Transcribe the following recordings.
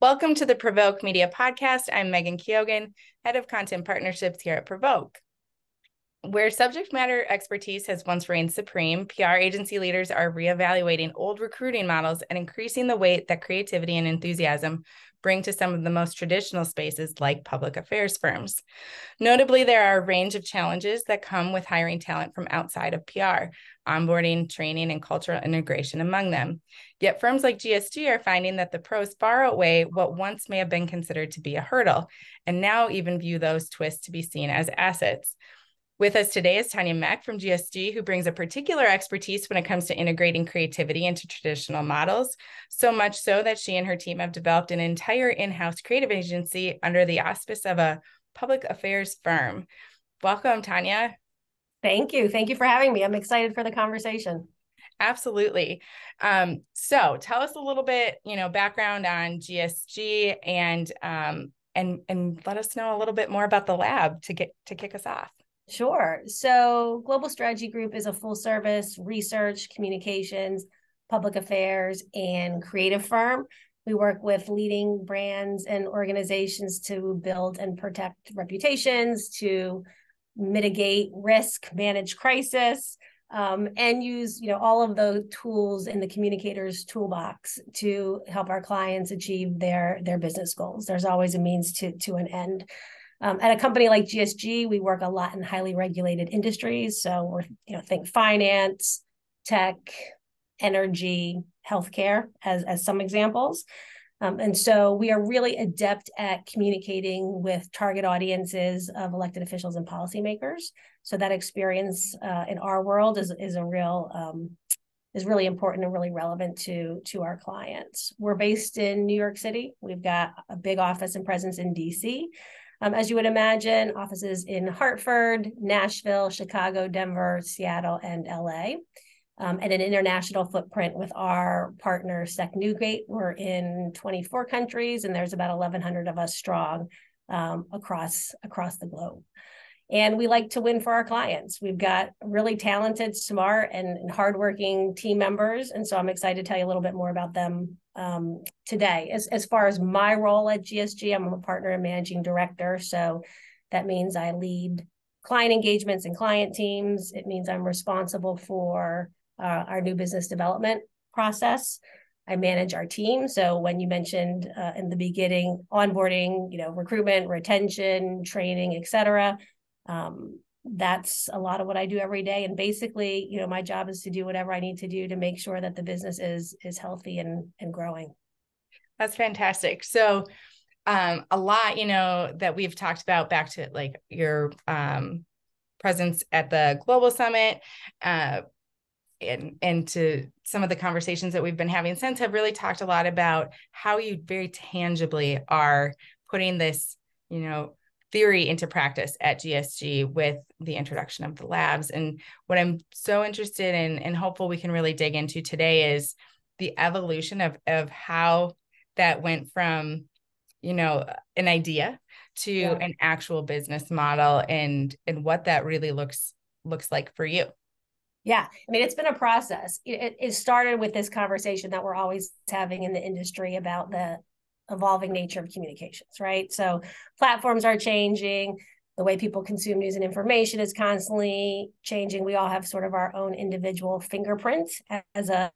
Welcome to the Provoke Media Podcast. I'm Megan Keogan, Head of Content Partnerships here at Provoke. Where subject matter expertise has once reigned supreme, PR agency leaders are reevaluating old recruiting models and increasing the weight that creativity and enthusiasm bring to some of the most traditional spaces like public affairs firms. Notably, there are a range of challenges that come with hiring talent from outside of PR, onboarding, training, and cultural integration among them. Yet firms like GSG are finding that the pros far outweigh what once may have been considered to be a hurdle, and now even view those twists to be seen as assets. With us today is Tanya Meck from GSG, who brings a particular expertise when it comes to integrating creativity into traditional models, so much so that she and her team have developed an entire in-house creative agency under the auspice of a public affairs firm. Welcome, Tanya. Thank you. Thank you for having me. I'm excited for the conversation. Absolutely. So tell us a little bit, background on GSG and let us know a little bit more about the lab to kick us off. Sure. So Global Strategy Group is a full service research, communications, public affairs, and creative firm. We work with leading brands and organizations to build and protect reputations, to mitigate risk, manage crisis, and use all of the tools in the communicator's toolbox to help our clients achieve their business goals. There's always a means to an end. At a company like GSG, we work a lot in highly regulated industries. So we're, think finance, tech, energy, healthcare as some examples. And so we are really adept at communicating with target audiences of elected officials and policymakers. So that experience in our world is really important and really relevant to our clients. We're based in New York City. We've got a big office and presence in DC. As you would imagine, offices in Hartford, Nashville, Chicago, Denver, Seattle, and LA. And an international footprint with our partner, Sec Newgate. We're in 24 countries, and there's about 1,100 of us strong across the globe. And we like to win for our clients. We've got really talented, smart, and hardworking team members. And so I'm excited to tell you a little bit more about them today. As far as my role at GSG, I'm a partner and managing director. So that means I lead client engagements and client teams. It means I'm responsible for our new business development process. I manage our team. So when you mentioned in the beginning, onboarding, recruitment, retention, training, et cetera, that's a lot of what I do every day. And basically, my job is to do whatever I need to do to make sure that the business is healthy and growing. That's fantastic. So a lot, that we've talked about back to like your presence at the Global Summit, and to some of the conversations that we've been having since have really talked a lot about how you very tangibly are putting this, theory into practice at GSG with the introduction of the labs. And what I'm so interested in and hopeful we can really dig into today is the evolution of how that went from, an idea to an actual business model and what that really looks like for you. Yeah, I mean, it's been a process. It started with this conversation that we're always having in the industry about the evolving nature of communications, right? So platforms are changing. The way people consume news and information is constantly changing. We all have sort of our own individual fingerprint as a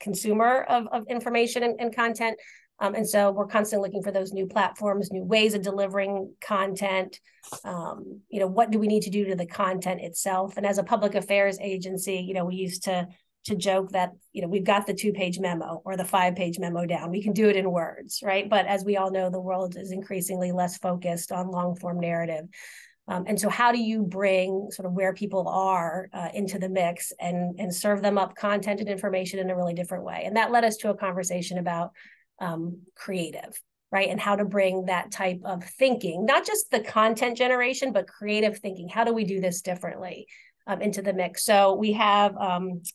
consumer of information and content. And so we're constantly looking for those new platforms, new ways of delivering content. What do we need to do to the content itself? And as a public affairs agency, we used to joke that, we've got the 2-page memo or the 5-page memo down. We can do it in words, right? But as we all know, the world is increasingly less focused on long form narrative. And so how do you bring sort of where people are into the mix and serve them up content and information in a really different way? And that led us to a conversation about creative, right? And how to bring that type of thinking, not just the content generation, but creative thinking. How do we do this differently into the mix? So we have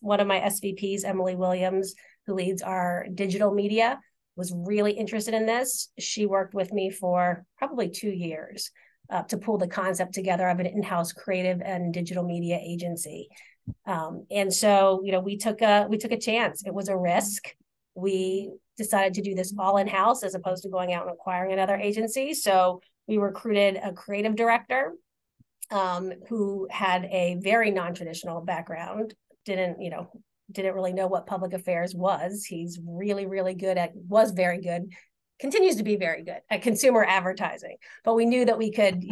one of my SVPs, Emily Williams, who leads our digital media, was really interested in this. She worked with me for probably 2 years to pull the concept together of an in-house creative and digital media agency. And so, we took a chance. It was a risk. we decided to do this all in-house as opposed to going out and acquiring another agency. So we recruited a creative director who had a very non-traditional background, didn't really know what public affairs was. He's really, really was very good, continues to be very good at consumer advertising. But we knew that we could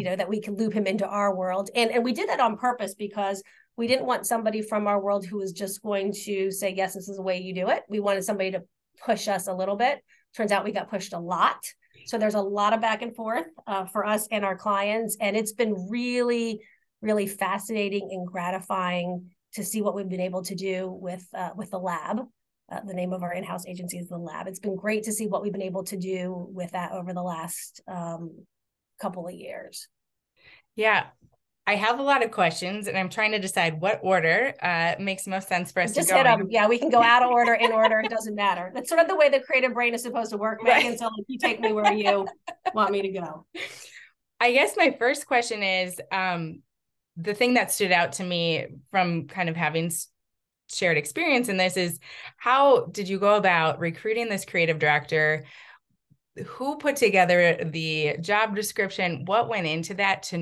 loop him into our world. And we did that on purpose because we didn't want somebody from our world who was just going to say, yes, this is the way you do it. We wanted somebody to push us a little bit. Turns out we got pushed a lot. So there's a lot of back and forth for us and our clients. And it's been really, really fascinating and gratifying to see what we've been able to do with the lab. The name of our in-house agency is The Lab. It's been great to see what we've been able to do with that over the last couple of years. Yeah, I have a lot of questions and I'm trying to decide what order makes most sense for us just to go. Hit them. Yeah, we can go out of order, in order. It doesn't matter. That's sort of the way the creative brain is supposed to work, Megan. Right. So you take me where you want me to go. I guess my first question is the thing that stood out to me from kind of having shared experience in this is, how did you go about recruiting this creative director? Who put together the job description? What went into that to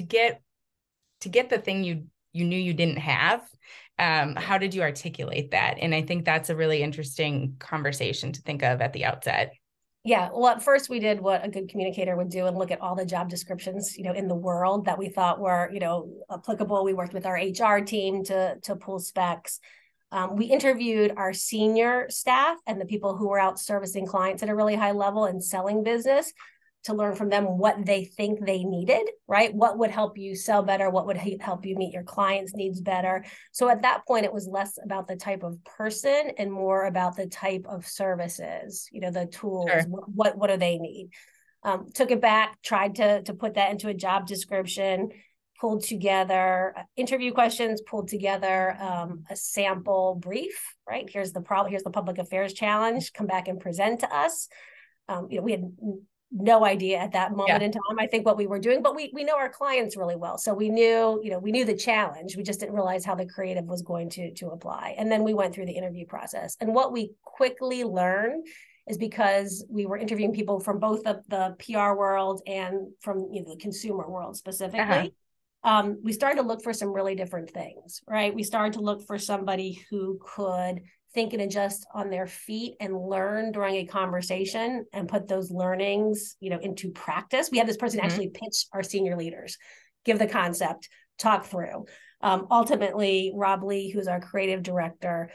get the thing you knew you didn't have? How did you articulate that? And I think that's a really interesting conversation to think of at the outset. Yeah, well, at first we did what a good communicator would do and look at all the job descriptions, in the world that we thought were, applicable. We worked with our HR team to pull specs. We interviewed our senior staff and the people who were out servicing clients at a really high level and selling business, to learn from them what they think they needed, right? What would help you sell better? What would help you meet your clients' needs better? So at that point, it was less about the type of person and more about the type of services, the tools. Sure. What do they need? Took it back, tried to put that into a job description, pulled together interview questions, pulled together a sample brief, right? Here's the problem. Here's the public affairs challenge. Come back and present to us. We had no idea at that moment in time, I think, what we were doing, but we know our clients really well. So we knew the challenge. We just didn't realize how the creative was going to apply. And then we went through the interview process. And what we quickly learned is, because we were interviewing people from both the PR world and from the consumer world specifically, we started to look for some really different things, right? We started to look for somebody who could think and adjust on their feet and learn during a conversation and put those learnings, into practice. We had this person actually pitch our senior leaders, give the concept, talk through. Ultimately, Rob Lee, who's our creative director,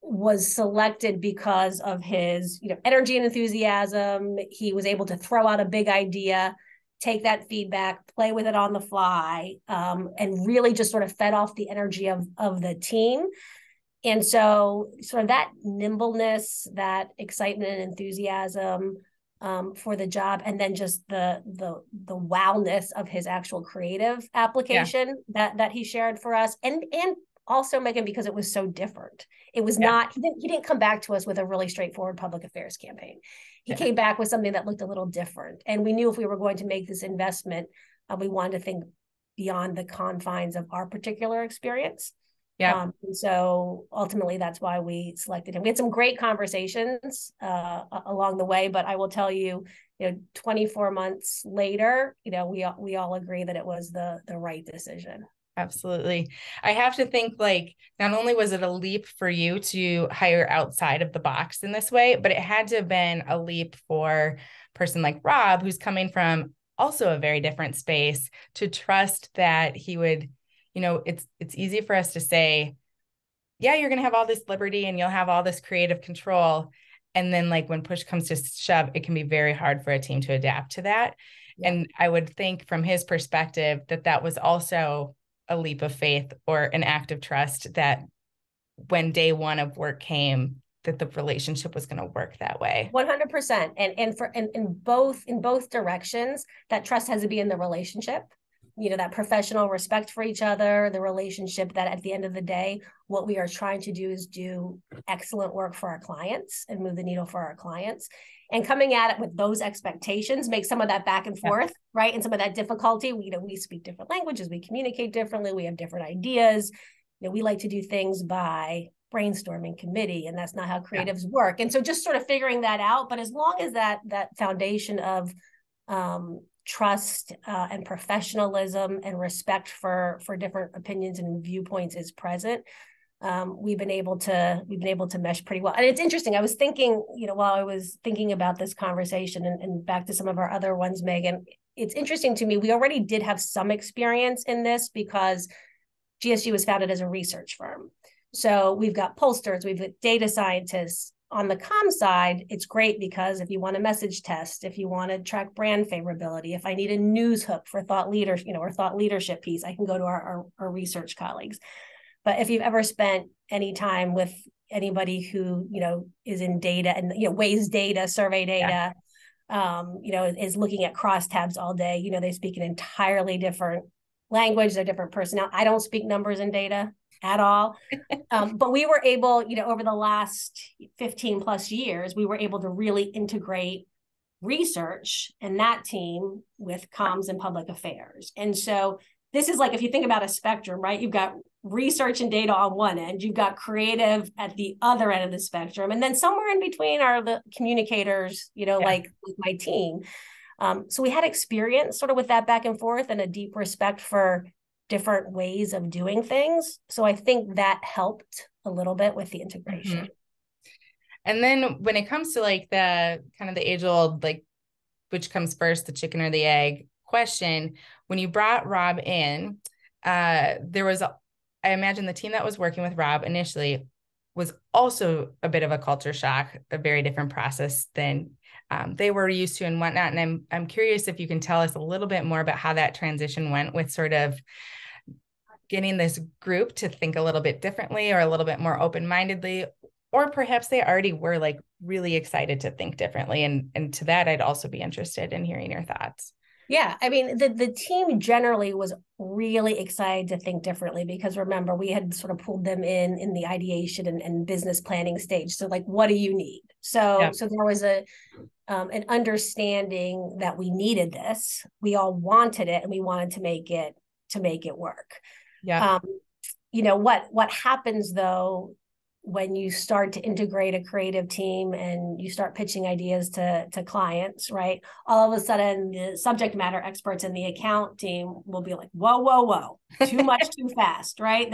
was selected because of his, energy and enthusiasm. He was able to throw out a big idea, take that feedback, play with it on the fly, and really just sort of fed off the energy of the team. And so sort of that nimbleness, that excitement and enthusiasm for the job, and then just the wowness of his actual creative application that he shared for us. And also, Megan, because it was so different. It was not, he didn't come back to us with a really straightforward public affairs campaign. He came back with something that looked a little different. And we knew if we were going to make this investment, we wanted to think beyond the confines of our particular experience. And so ultimately, that's why we selected him. We had some great conversations along the way, but I will tell you, 24 months later, we all agree that it was the right decision. Absolutely. I have to think, not only was it a leap for you to hire outside of the box in this way, but it had to have been a leap for a person like Rob, who's coming from also a very different space, to trust that he would, it's easy for us to say, yeah, you're going to have all this liberty and you'll have all this creative control. And then when push comes to shove, it can be very hard for a team to adapt to that. And I would think from his perspective that was also a leap of faith or an act of trust, that when day one of work came, that the relationship was going to work that way. 100%. And in both directions, that trust has to be in the relationship, that professional respect for each other, the relationship that at the end of the day, what we are trying to do is do excellent work for our clients and move the needle for our clients. And coming at it with those expectations makes some of that back and forth, right? And some of that difficulty. We speak different languages, we communicate differently, we have different ideas. We like to do things by brainstorming committee, and that's not how creatives work. And so just sort of figuring that out. But as long as that foundation of trust and professionalism and respect for different opinions and viewpoints is present, we've been able to mesh pretty well. And it's interesting. I was thinking, while I was thinking about this conversation and back to some of our other ones, Megan, it's interesting to me. We already did have some experience in this because GSU was founded as a research firm. So we've got pollsters, we've got data scientists. On the comm side, it's great because if you want a message test, if you want to track brand favorability, if I need a news hook for thought leaders, or thought leadership piece, I can go to our research colleagues. But if you've ever spent any time with anybody who, is in data and, weighs data, survey data, is looking at crosstabs all day, they speak an entirely different language, they're different personnel. I don't speak numbers and data at all. But we were able, over the last 15 plus years, we were able to really integrate research and that team with comms and public affairs. And so this is like, if you think about a spectrum, right? You've got research and data on one end, you've got creative at the other end of the spectrum. And then somewhere in between are the communicators, like with my team. So we had experience sort of with that back and forth and a deep respect for different ways of doing things. So I think that helped a little bit with the integration. Mm-hmm. And then when it comes to like the kind of the age old, like which comes first, the chicken or the egg question, when you brought Rob in, there was, I imagine the team that was working with Rob initially was also a bit of a culture shock, a very different process than they were used to and whatnot. And I'm curious if you can tell us a little bit more about how that transition went with sort of getting this group to think a little bit differently or a little bit more open-mindedly, or perhaps they already were like really excited to think differently. And to that, I'd also be interested in hearing your thoughts. Yeah, I mean, the team generally was really excited to think differently because remember, we had sort of pulled them in the ideation and business planning stage. So like, what do you need? So there was an understanding that we needed this. We all wanted it and we wanted to make it work. Yeah. What happens though when you start to integrate a creative team and you start pitching ideas to clients, right? All of a sudden, the subject matter experts in the account team will be like, whoa, too much, too fast, right?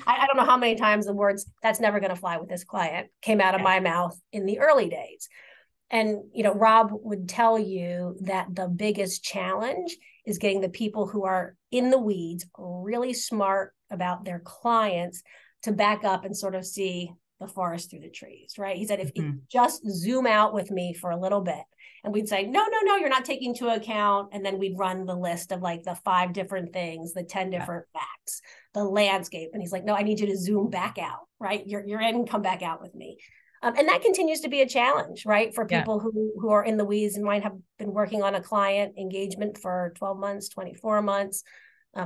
I don't know how many times the words, that's never going to fly with this client, came out of my mouth in the early days. And, Rob would tell you that the biggest challenge is getting the people who are in the weeds, really smart about their clients, to back up and sort of see the forest through the trees, right? He said, if just zoom out with me for a little bit. And we'd say, no, you're not taking into account. And then we'd run the list of like the 5 different things, the 10 different facts, the landscape. And he's like, no, I need you to zoom back out, right? You're in, come back out with me. And that continues to be a challenge, right? For people who are in the weeds and might have been working on a client engagement for 12 months, 24 months.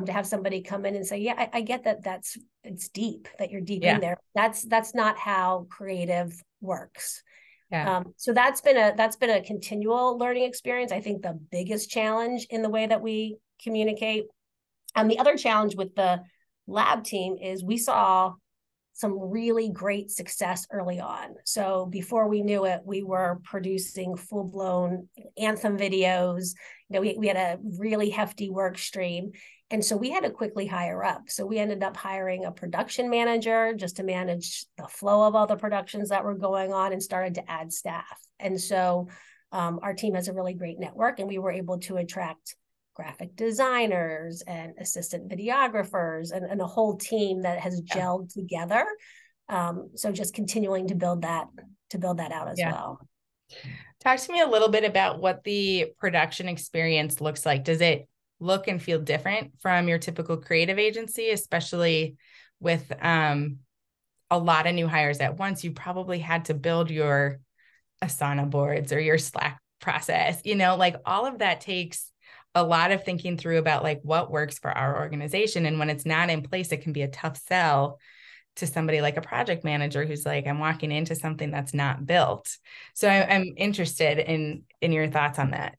To have somebody come in and say, yeah, I get that it's deep, that you're deep in there. That's not how creative works. So that's been a continual learning experience. I think the biggest challenge in the way that we communicate. And the other challenge with the lab team is we saw some really great success early on. So before we knew it, we were producing full-blown anthem videos. We had a really hefty work stream. And so we had to quickly hire up. So we ended up hiring a production manager just to manage the flow of all the productions that were going on and started to add staff. And so our team has a really great network and we were able to attract graphic designers and assistant videographers and a whole team that has gelled together. So just continuing to build that out as well. Talk to me a little bit about what the production experience looks like. Does it look and feel different from your typical creative agency, especially with a lot of new hires at once? You probably had to build your Asana boards or your Slack process, like all of that takes a lot of thinking through about like what works for our organization. And when it's not in place, it can be a tough sell to somebody like a project manager who's like, I'm walking into something that's not built. So I'm interested in your thoughts on that.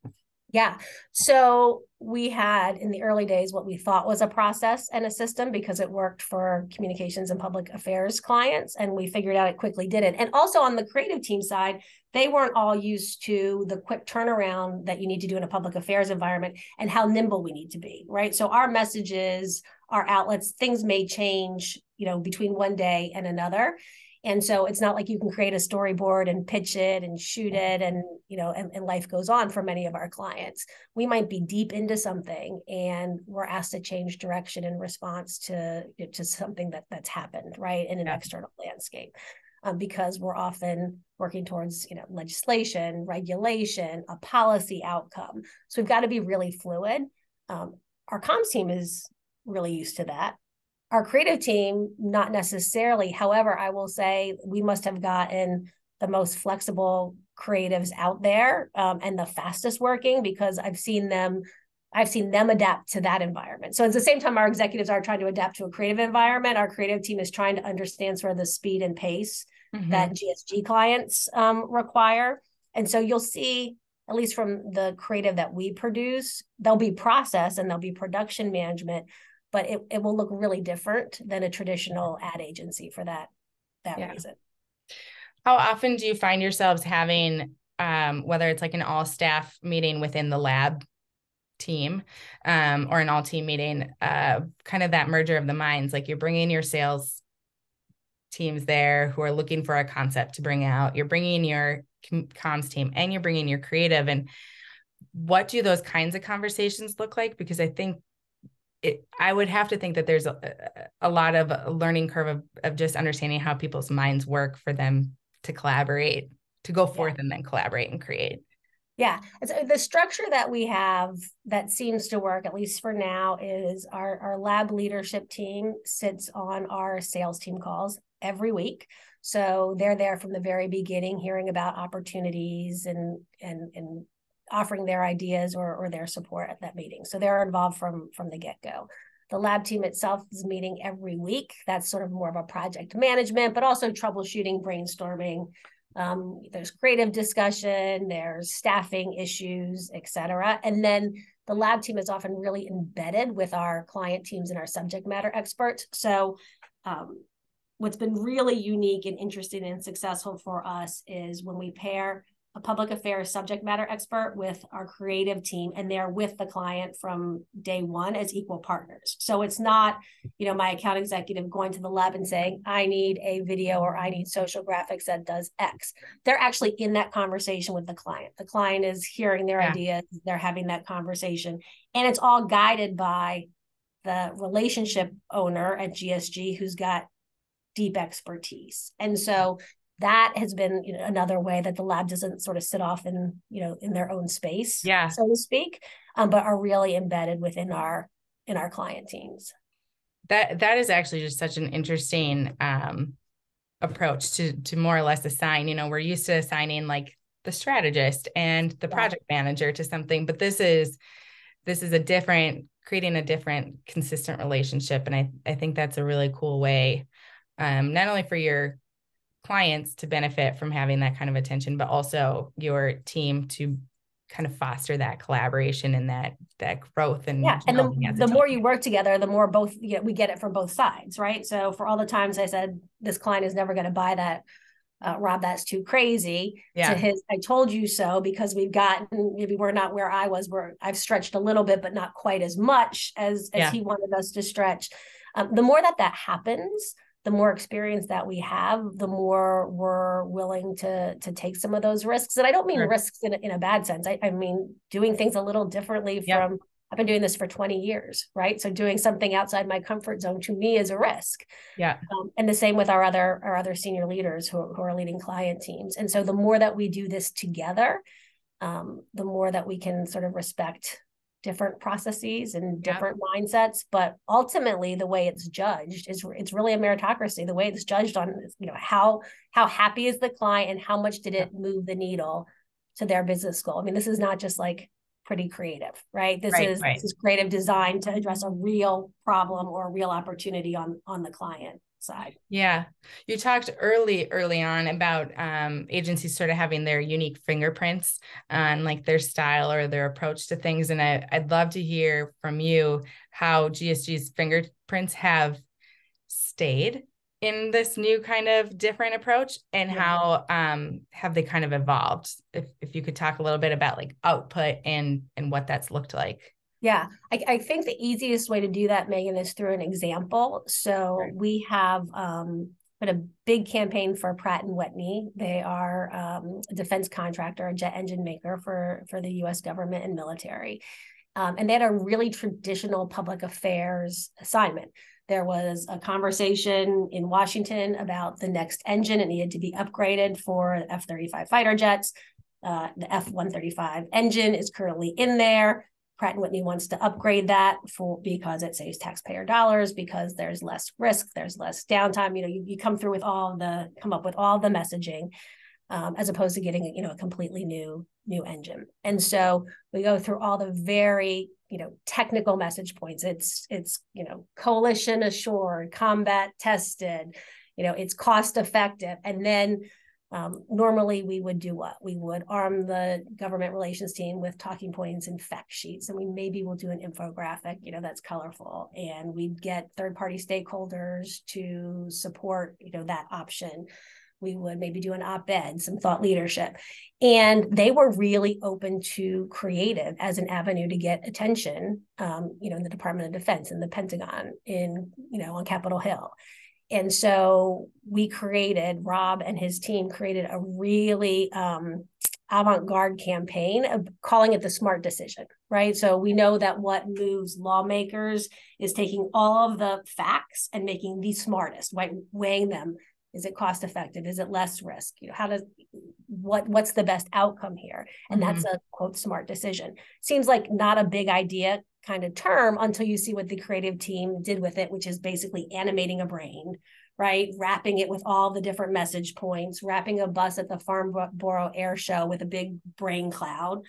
Yeah. So we had in the early days what we thought was a process and a system because it worked for communications and public affairs clients. And we figured out it quickly didn't. And also on the creative team side, they weren't all used to the quick turnaround that you need to do in a public affairs environment and how nimble we need to be, right? So our messages, our outlets, things may change, between one day and another. And so it's not like you can create a storyboard and pitch it and shoot it and, and life goes on for many of our clients. We might be deep into something and we're asked to change direction in response to something that's happened, right, in an external landscape. Because we're often working towards, legislation, regulation, a policy outcome. So we've got to be really fluid. Our comms team is really used to that. Our creative team, not necessarily. However, I will say we must have gotten the most flexible creatives out there and the fastest working because I've seen them adapt to that environment. So at the same time, our executives are trying to adapt to a creative environment. Our creative team is trying to understand sort of the speed and pace that GSG clients require. And so you'll see, at least from the creative that we produce, there'll be process and there'll be production management, but it will look really different than a traditional ad agency for that reason. How often do you find yourselves having, whether it's like an all staff meeting within the lab team or an all team meeting, kind of that merger of the minds, like you're bringing your sales teams there who are looking for a concept to bring out, you're bringing your comms team and you're bringing your creative, and what do those kinds of conversations look like? Because I think I would have to think that there's a lot of a learning curve of just understanding how people's minds work for them to collaborate, to go forth and then collaborate and create. Yeah. So the structure that we have that seems to work, at least for now, is our lab leadership team sits on our sales team calls every week. So they're there from the very beginning, hearing about opportunities and offering their ideas or their support at that meeting. So they're involved from the get-go. The lab team itself is meeting every week. That's sort of more of a project management, but also troubleshooting, brainstorming. There's creative discussion, there's staffing issues, et cetera. And then the lab team is often really embedded with our client teams and our subject matter experts. So what's been really unique and interesting and successful for us is when we pair a public affairs subject matter expert with our creative team, and they're with the client from day one as equal partners. So it's not, my account executive going to the lab and saying, I need a video or I need social graphics that does X. They're actually in that conversation with the client. The client is hearing their ideas, they're having that conversation, and it's all guided by the relationship owner at GSG who's got deep expertise. And so that has been another way that the lab doesn't sort of sit off in their own space, so to speak, but are really embedded within our client teams. That is actually just such an interesting approach to more or less assign. We're used to assigning like the strategist and the project manager to something, but this is creating a different consistent relationship. And I think that's a really cool way, not only for your clients to benefit from having that kind of attention, but also your team to kind of foster that collaboration and that growth. And and the more you work together, the more we get it from both sides, right? So for all the times I said this client is never going to buy that, Rob, that's too crazy, to his I told you so, because maybe we're not where I was, where I've stretched a little bit but not quite as much as he wanted us to stretch. The more that happens, the more experience that we have, the more we're willing to take some of those risks. And I don't mean risks in a bad sense. I mean doing things a little differently from, I've been doing this for 20 years, right? So doing something outside my comfort zone to me is a risk. And the same with our other senior leaders who are leading client teams. And so the more that we do this together, the more that we can sort of respect different processes and different mindsets, but ultimately the way it's judged is it's really a meritocracy. The way it's judged on, how happy is the client and how much did it move the needle to their business goal. I mean, this is not just like pretty creative, right? This is creative design to address a real problem or a real opportunity on the client side. Yeah. You talked early on about agencies sort of having their unique fingerprints on like their style or their approach to things. And I'd love to hear from you how GSG's fingerprints have stayed in this new kind of different approach, and how have they kind of evolved? If you could talk a little bit about like output and what that's looked like. Yeah, I think the easiest way to do that, Megan, is through an example. So we have put a big campaign for Pratt and Whitney. They are a defense contractor, a jet engine maker for the U.S. government and military. And they had a really traditional public affairs assignment. There was a conversation in Washington about the next engine. It needed to be upgraded for F-35 fighter jets. The F-135 engine is currently in there. Pratt & Whitney wants to upgrade that because it saves taxpayer dollars, because there's less risk, there's less downtime. You come through with come up with all the messaging, as opposed to getting a completely new engine. And so we go through all the very technical message points. It's coalition assured, combat tested, it's cost effective. And then normally we would do what? We would arm the government relations team with talking points and fact sheets, and we maybe will do an infographic, that's colorful, and we'd get third-party stakeholders to support, that option. We would maybe do an op-ed, some thought leadership. And they were really open to creative as an avenue to get attention, in the Department of Defense, in the Pentagon, on Capitol Hill. And so Rob and his team created a really avant-garde campaign of calling it the smart decision, right? So we know that what moves lawmakers is taking all of the facts and making the smartest, right? Weighing them. Is it cost effective? Is it less risk? What's the best outcome here? And that's a quote smart decision. Seems like not a big idea kind of term until you see what the creative team did with it, which is basically animating a brain, right? Wrapping it with all the different message points, wrapping a bus at the Farnborough Air Show with a big brain cloud,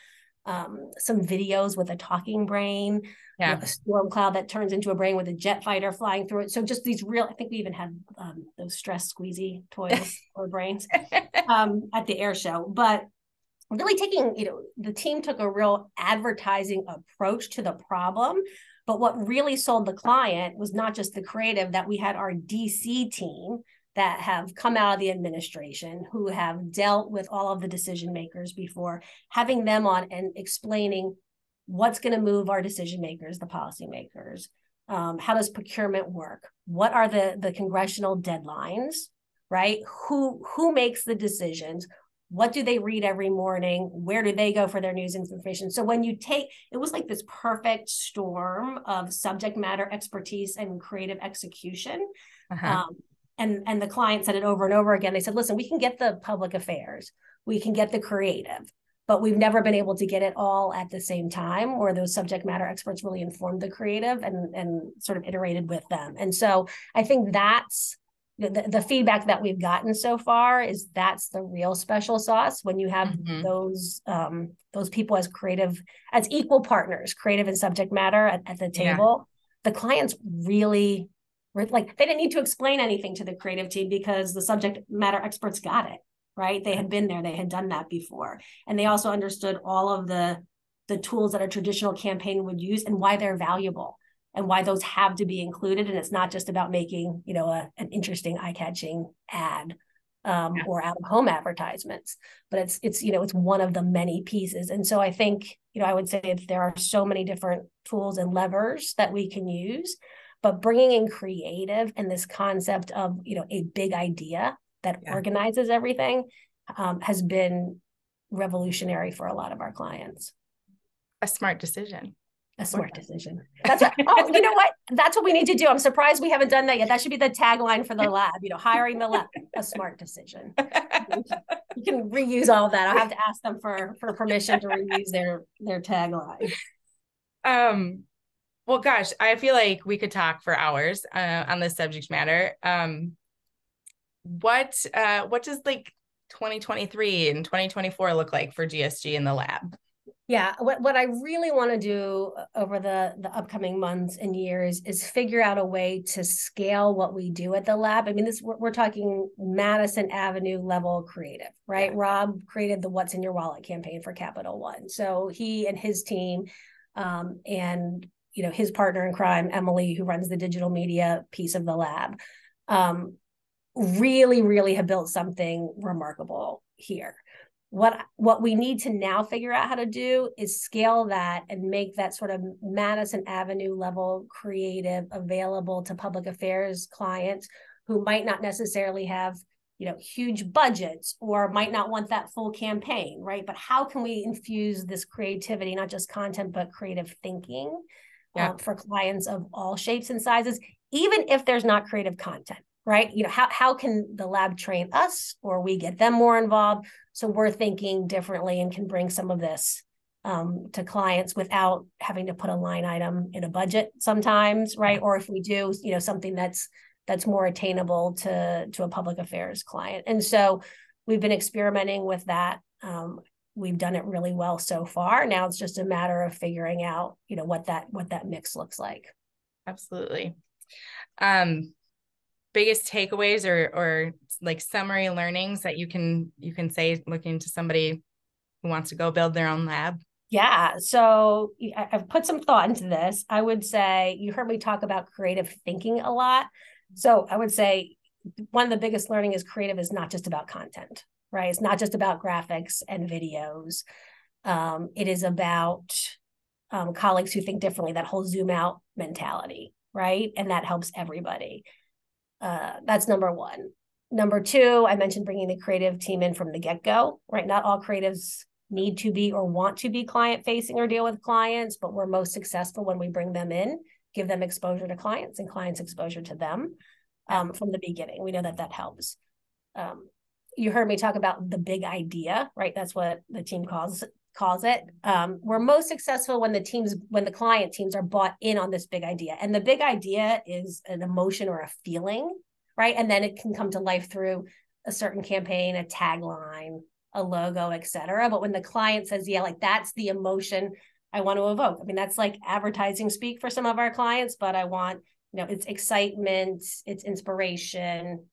some videos with a talking brain, a storm cloud that turns into a brain with a jet fighter flying through it. So just these I think we even had those stress squeezy toys or brains at the air show. But really taking, the team took a real advertising approach to the problem. But what really sold the client was not just the creative, that we had our DC team that have come out of the administration, who have dealt with all of the decision makers before, having them on and explaining what's going to move our decision makers, the policy makers. How does procurement work? What are the congressional deadlines, right? Who makes the decisions? What do they read every morning? Where do they go for their news information? So when it was like this perfect storm of subject matter expertise and creative execution. And the client said it over and over again. They said, listen, we can get the public affairs, we can get the creative, but we've never been able to get it all at the same time, where those subject matter experts really informed the creative and sort of iterated with them. And so I think that's the feedback that we've gotten so far, is that's the real special sauce, when you have those people as equal partners, creative and subject matter at the table. The clients really they didn't need to explain anything to the creative team, because the subject matter experts got it, right? They had been there, they had done that before. And they also understood all of the tools that a traditional campaign would use and why they're valuable and why those have to be included. And it's not just about making, an interesting eye-catching ad or out-of-home advertisements, but it's one of the many pieces. And so I think, I would say there are so many different tools and levers that we can use, but bringing in creative and this concept of, a big idea that organizes everything has been revolutionary for a lot of our clients. A smart decision. A smart decision. That's what, you know what? That's what we need to do. I'm surprised we haven't done that yet. That should be the tagline for the lab, hiring the lab, a smart decision. You can reuse all of that. I'll have to ask them for permission to reuse their tagline. Well, gosh, I feel like we could talk for hours on this subject matter. What does 2023 and 2024 look like for GSG in the lab? Yeah, what I really want to do over the upcoming months and years is figure out a way to scale what we do at the lab. I mean, this we're talking Madison Avenue level creative, right? Yeah. Rob created the What's in Your Wallet campaign for Capital One. So he and his team, and his partner in crime, Emily, who runs the digital media piece of the lab, really, really have built something remarkable here. What we need to now figure out how to do is scale that and make that sort of Madison Avenue level creative available to public affairs clients who might not necessarily have huge budgets or might not want that full campaign, right? But how can we infuse this creativity, not just content, but creative thinking for clients of all shapes and sizes, even if there's not creative content, right? How can the lab train us or we get them more involved so we're thinking differently and can bring some of this to clients without having to put a line item in a budget sometimes, right? Or if we do, something that's more attainable to a public affairs client. And so we've been experimenting with that. We've done it really well so far. Now it's just a matter of figuring out, what that mix looks like. Absolutely. Biggest takeaways or like summary learnings that you can say looking to somebody who wants to go build their own lab? Yeah. So I've put some thought into this. I would say you heard me talk about creative thinking a lot. So I would say one of the biggest learning is creative is not just about content, right? It's not just about graphics and videos. It is about colleagues who think differently, that whole zoom out mentality, right? And that helps everybody. That's number one. Number two, I mentioned bringing the creative team in from the get-go, right? Not all creatives need to be or want to be client-facing or deal with clients, but we're most successful when we bring them in, give them exposure to clients and clients exposure to them from the beginning. We know that helps. You heard me talk about the big idea, right? That's what the team calls it. We're most successful when the client teams are bought in on this big idea. And the big idea is an emotion or a feeling, right? And then it can come to life through a certain campaign, a tagline, a logo, et cetera. But when the client says, yeah, like that's the emotion I want to evoke. I mean, that's like advertising speak for some of our clients, but I want, it's excitement, it's inspiration,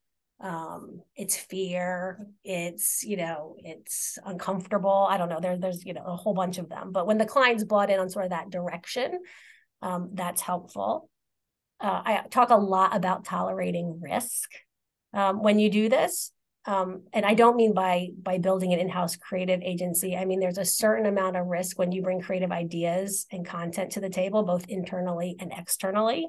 it's fear, it's uncomfortable. I don't know, there's a whole bunch of them, but when the client's bought in on sort of that direction, that's helpful. I talk a lot about tolerating risk when you do this, and I don't mean by building an in-house creative agency. I mean there's a certain amount of risk when you bring creative ideas and content to the table, both internally and externally.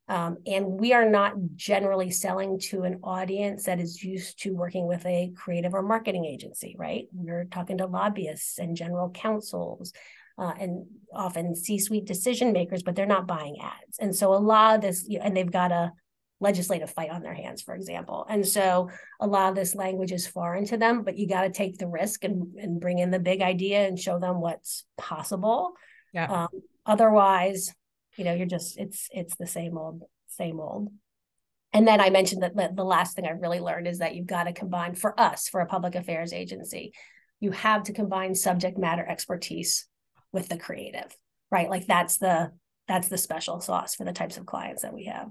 And we are not generally selling to an audience that is used to working with a creative or marketing agency, right? We're talking to lobbyists and general counsels and often C-suite decision makers, but they're not buying ads. And so a lot of this, and they've got a legislative fight on their hands, for example. And so a lot of this language is foreign to them, but you got to take the risk and bring in the big idea and show them what's possible. Yeah. Otherwise, you're just, it's the same old. And then I mentioned that the last thing I really learned is that you've got to combine, for us, for a public affairs agency, you have to combine subject matter expertise with the creative, right? Like that's the special sauce for the types of clients that we have.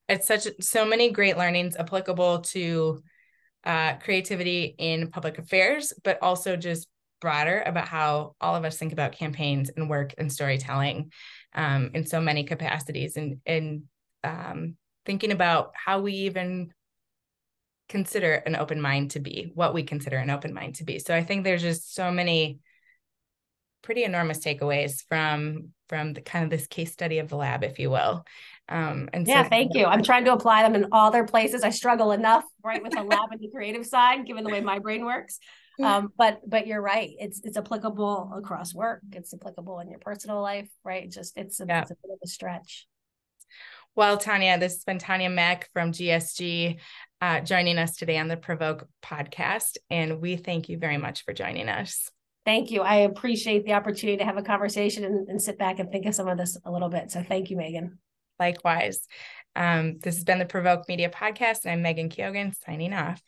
It's so many great learnings applicable to creativity in public affairs, but also just broader about how all of us think about campaigns and work and storytelling in so many capacities, and thinking about how we even consider an open mind to be, what we consider an open mind to be. So I think there's just so many pretty enormous takeaways from the kind of this case study of the lab, if you will. And yeah, so thank you. I'm trying to apply them in all their places. I struggle enough, right, with the lab and the creative side, given the way my brain works. But you're right. It's applicable across work. It's applicable in your personal life, right? It's a bit of a stretch. Well, Tanya, this has been Tanya Meck from GSG joining us today on the Provoke podcast. And we thank you very much for joining us. Thank you. I appreciate the opportunity to have a conversation and sit back and think of some of this a little bit. So thank you, Megan. Likewise. This has been the Provoke Media Podcast, and I'm Megan Keogan signing off.